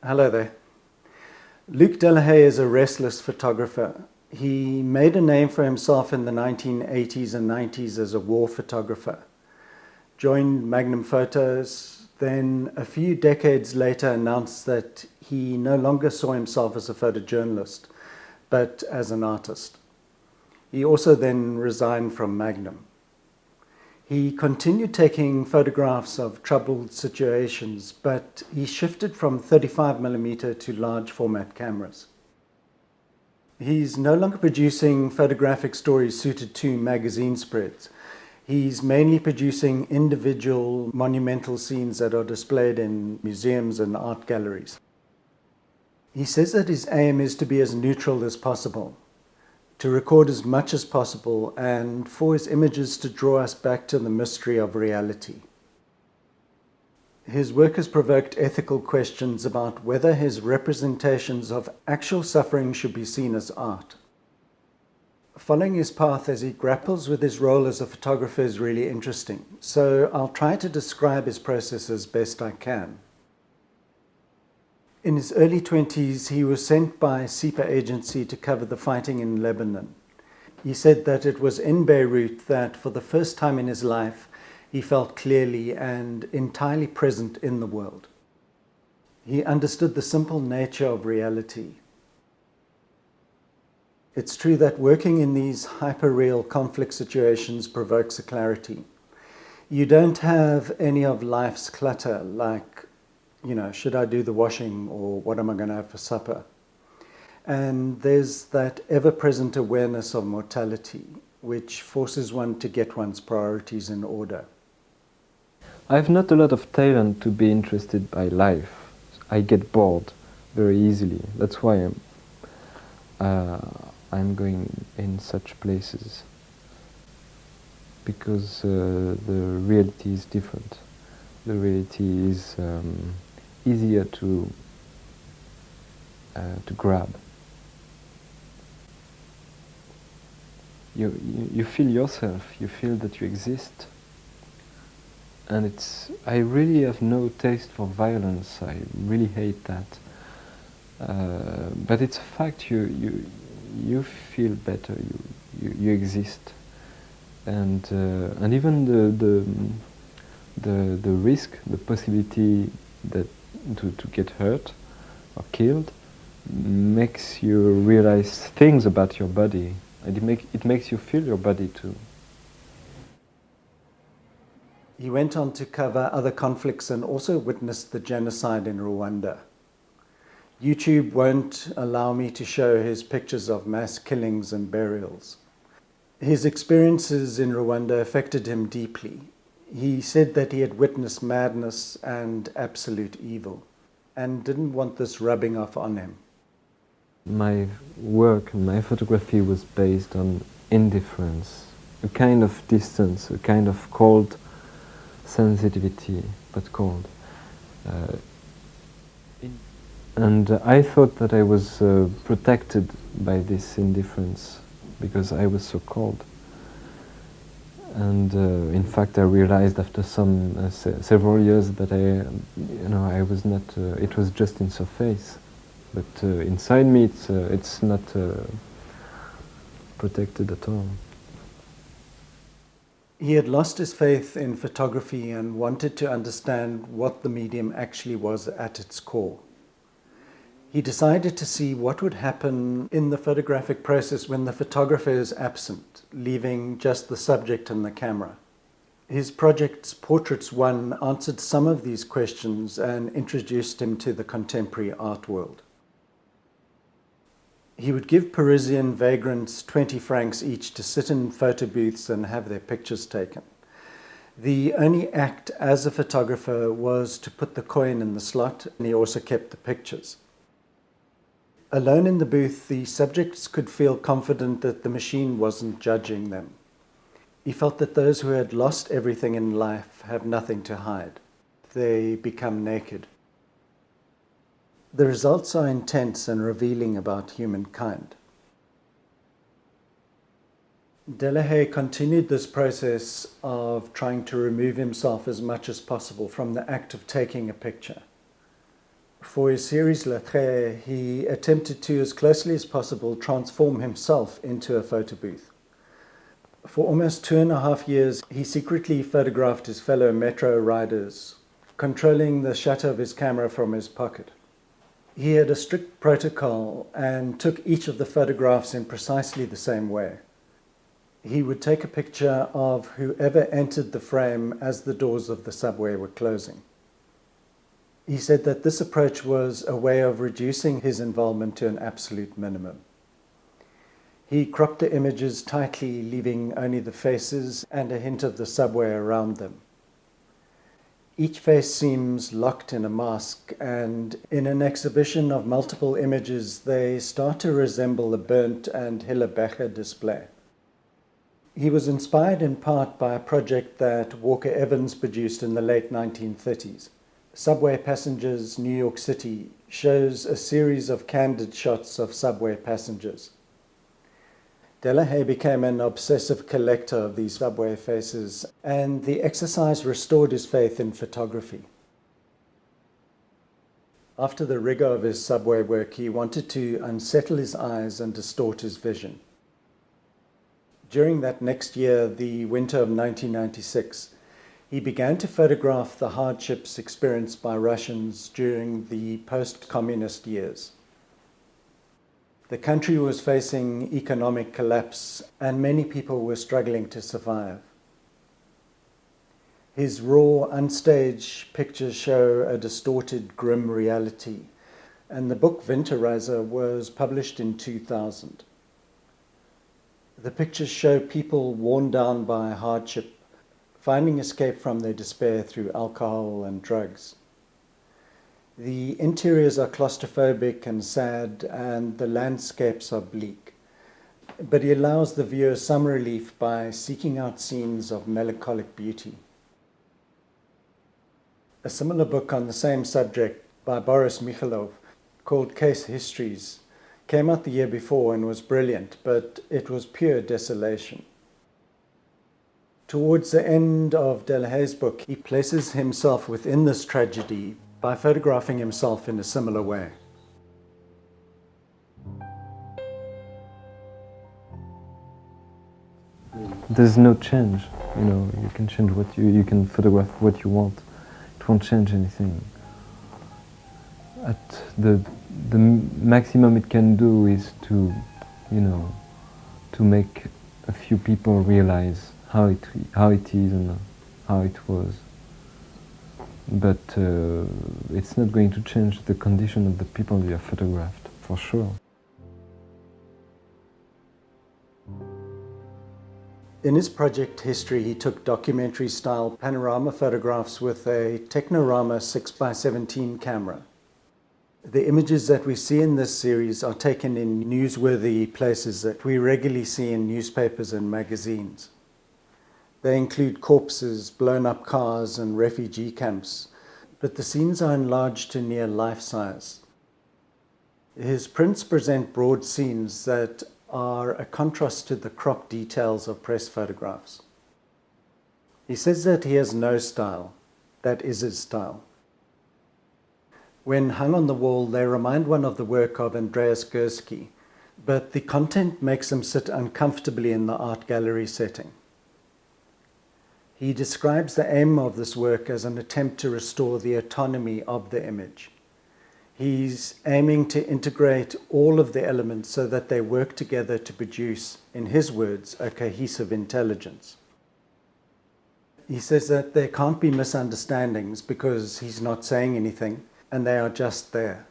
Hello there. Luc Delahaye is a restless photographer. He made a name for himself in the 1980s and 90s as a war photographer. Joined Magnum Photos, then a few decades later announced that he no longer saw himself as a photojournalist, but as an artist. He also then resigned from Magnum. He continued taking photographs of troubled situations, but he shifted from 35mm to large format cameras. He's no longer producing photographic stories suited to magazine spreads. He's mainly producing individual monumental scenes that are displayed in museums and art galleries. He says that his aim is to be as neutral as possible, to record as much as possible, and for his images to draw us back to the mystery of reality. His work has provoked ethical questions about whether his representations of actual suffering should be seen as art. Following his path as he grapples with his role as a photographer is really interesting, so I'll try to describe his process as best I can. In his early 20s, he was sent by a SIPA agency to cover the fighting in Lebanon. He said that it was in Beirut that, for the first time in his life, he felt clearly and entirely present in the world. He understood the simple nature of reality. It's true that working in these hyper-real conflict situations provokes a clarity. You don't have any of life's clutter, like, should I do the washing, or what am I going to have for supper? And there's that ever-present awareness of mortality, which forces one to get one's priorities in order. I have not a lot of talent to be interested by life. I get bored very easily. That's why I'm going in such places, because the reality is different. The reality is easier to grab. You feel yourself. You feel that you exist. And I really have no taste for violence. I really hate that. But it's a fact. You feel better. You exist. And even the risk, the possibility that to get hurt or killed, makes you realize things about your body. And it makes you feel your body too. He went on to cover other conflicts and also witnessed the genocide in Rwanda. YouTube won't allow me to show his pictures of mass killings and burials. His experiences in Rwanda affected him deeply. He said that he had witnessed madness and absolute evil, and didn't want this rubbing off on him. My work, my photography was based on indifference, a kind of distance, a kind of cold sensitivity, but cold. And I thought that I was protected by this indifference because I was so cold. And in fact, I realized after several years that I was not. It was just in surface, but inside me, it's not protected at all. He had lost his faith in photography and wanted to understand what the medium actually was at its core. He decided to see what would happen in the photographic process when the photographer is absent, leaving just the subject and the camera. His project's Portraits 1 answered some of these questions and introduced him to the contemporary art world. He would give Parisian vagrants 20 francs each to sit in photo booths and have their pictures taken. The only act as a photographer was to put the coin in the slot, and he also kept the pictures. Alone in the booth, the subjects could feel confident that the machine wasn't judging them. He felt that those who had lost everything in life have nothing to hide. They become naked. The results are intense and revealing about humankind. Delahaye continued this process of trying to remove himself as much as possible from the act of taking a picture. For his series Le Trait, he attempted to, as closely as possible, transform himself into a photo booth. For almost 2.5 years, he secretly photographed his fellow metro riders, controlling the shutter of his camera from his pocket. He had a strict protocol and took each of the photographs in precisely the same way. He would take a picture of whoever entered the frame as the doors of the subway were closing. He said that this approach was a way of reducing his involvement to an absolute minimum. He cropped the images tightly, leaving only the faces and a hint of the subway around them. Each face seems locked in a mask, and in an exhibition of multiple images, they start to resemble a burnt and Hillebecher display. He was inspired in part by a project that Walker Evans produced in the late 1930s. Subway Passengers, New York City, shows a series of candid shots of subway passengers. Delahaye became an obsessive collector of these subway faces, and the exercise restored his faith in photography. After the rigor of his subway work, he wanted to unsettle his eyes and distort his vision. During that next year, the winter of 1996, he began to photograph the hardships experienced by Russians during the post-communist years. The country was facing economic collapse, and many people were struggling to survive. His raw, unstaged pictures show a distorted, grim reality, and the book Winterreise was published in 2000. The pictures show people worn down by hardship, finding escape from their despair through alcohol and drugs. The interiors are claustrophobic and sad, and the landscapes are bleak. But he allows the viewer some relief by seeking out scenes of melancholic beauty. A similar book on the same subject by Boris Mikhailov, called Case Histories, came out the year before and was brilliant, but it was pure desolation. Towards the end of Delahaye's book, he places himself within this tragedy by photographing himself in a similar way. There's no change, you can change you can photograph what you want. It won't change anything. At the maximum it can do is to make a few people realize how it is and how it was. But it's not going to change the condition of the people you have photographed, for sure. In his project History, he took documentary-style panorama photographs with a Technorama 6x17 camera. The images that we see in this series are taken in newsworthy places that we regularly see in newspapers and magazines. They include corpses, blown-up cars, and refugee camps, but the scenes are enlarged to near life-size. His prints present broad scenes that are a contrast to the cropped details of press photographs. He says that he has no style. That is his style. When hung on the wall, they remind one of the work of Andreas Gursky, but the content makes them sit uncomfortably in the art gallery setting. He describes the aim of this work as an attempt to restore the autonomy of the image. He's aiming to integrate all of the elements so that they work together to produce, in his words, a cohesive intelligence. He says that there can't be misunderstandings because he's not saying anything, and they are just there.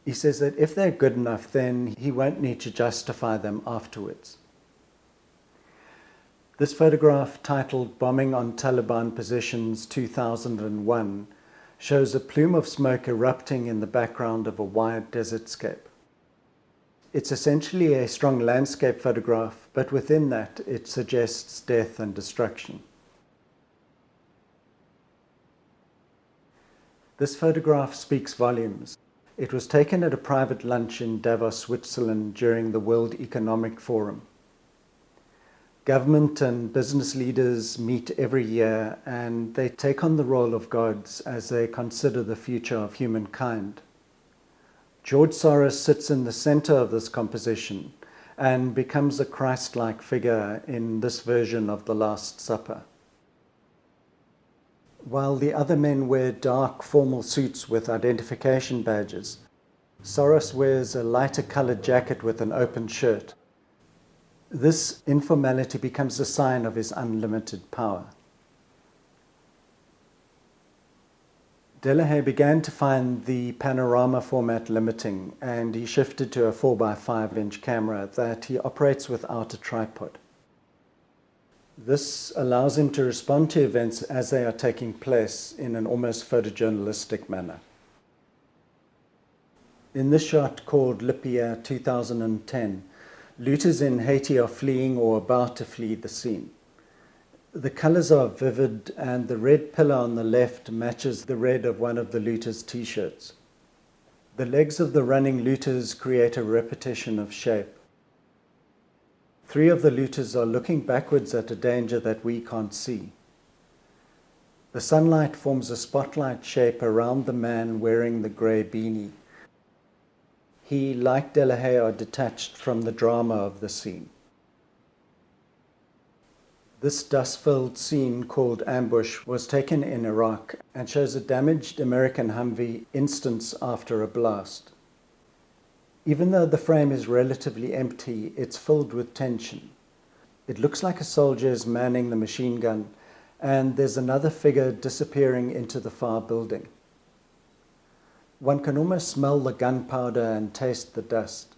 He says that if they're good enough, then he won't need to justify them afterwards. This photograph, titled Bombing on Taliban Positions 2001, shows a plume of smoke erupting in the background of a wide desertscape. It's essentially a strong landscape photograph, but within that it suggests death and destruction. This photograph speaks volumes. It was taken at a private lunch in Davos, Switzerland during the World Economic Forum. Government and business leaders meet every year and they take on the role of gods as they consider the future of humankind. George Soros sits in the center of this composition and becomes a Christ-like figure in this version of the Last Supper. While the other men wear dark formal suits with identification badges, Soros wears a lighter colored jacket with an open shirt. This informality becomes a sign of his unlimited power. Delahaye began to find the panorama format limiting, and he shifted to a 4x5-inch camera that he operates without a tripod. This allows him to respond to events as they are taking place in an almost photojournalistic manner. In this shot called Libya 2010, looters in Haiti are fleeing or about to flee the scene. The colors are vivid and the red pillar on the left matches the red of one of the looters' t-shirts. The legs of the running looters create a repetition of shape. 3 of the looters are looking backwards at a danger that we can't see. The sunlight forms a spotlight shape around the man wearing the grey beanie. He, like Delahaye, are detached from the drama of the scene. This dust-filled scene called Ambush was taken in Iraq and shows a damaged American Humvee instance after a blast. Even though the frame is relatively empty, it's filled with tension. It looks like a soldier is manning the machine gun, and there's another figure disappearing into the far building. One can almost smell the gunpowder and taste the dust.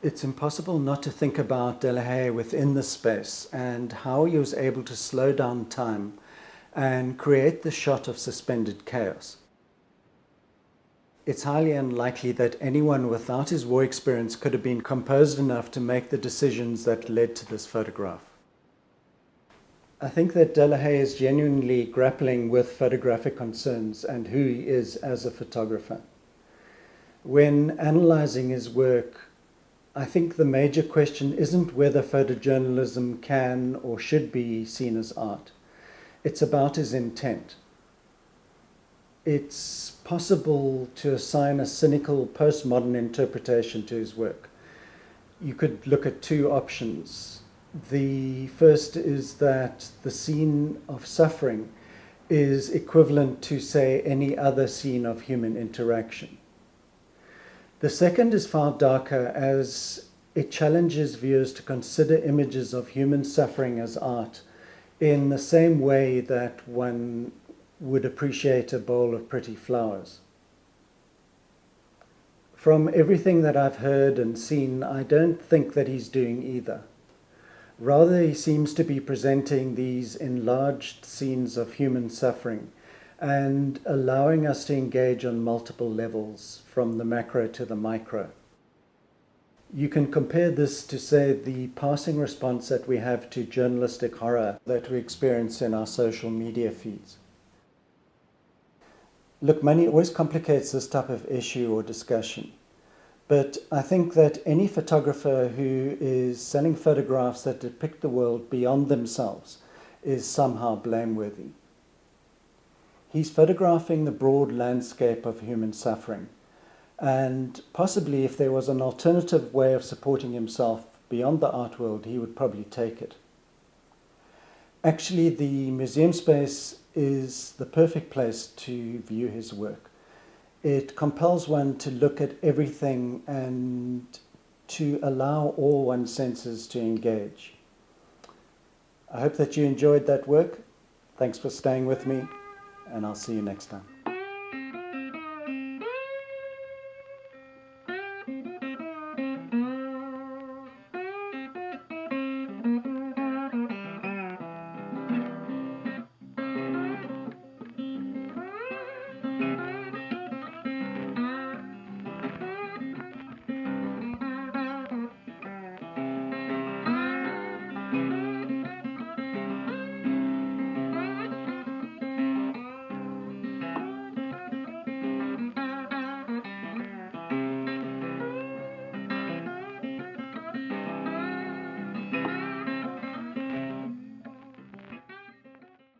It's impossible not to think about Delahaye within this space and how he was able to slow down time and create the shot of suspended chaos. It's highly unlikely that anyone without his war experience could have been composed enough to make the decisions that led to this photograph. I think that Delahaye is genuinely grappling with photographic concerns and who he is as a photographer. When analyzing his work, I think the major question isn't whether photojournalism can or should be seen as art. It's about his intent. It's possible to assign a cynical postmodern interpretation to his work. You could look at 2 options. The first is that the scene of suffering is equivalent to, say, any other scene of human interaction. The second is far darker, as it challenges viewers to consider images of human suffering as art in the same way that one would appreciate a bowl of pretty flowers. From everything that I've heard and seen, I don't think that he's doing either. Rather, he seems to be presenting these enlarged scenes of human suffering and allowing us to engage on multiple levels, from the macro to the micro. You can compare this to, say, the passing response that we have to journalistic horror that we experience in our social media feeds. Look, money always complicates this type of issue or discussion. But I think that any photographer who is selling photographs that depict the world beyond themselves is somehow blameworthy. He's photographing the broad landscape of human suffering. And possibly if there was an alternative way of supporting himself beyond the art world, he would probably take it. Actually, the museum space is the perfect place to view his work. It compels one to look at everything and to allow all one's senses to engage. I hope that you enjoyed that work. Thanks for staying with me, and I'll see you next time.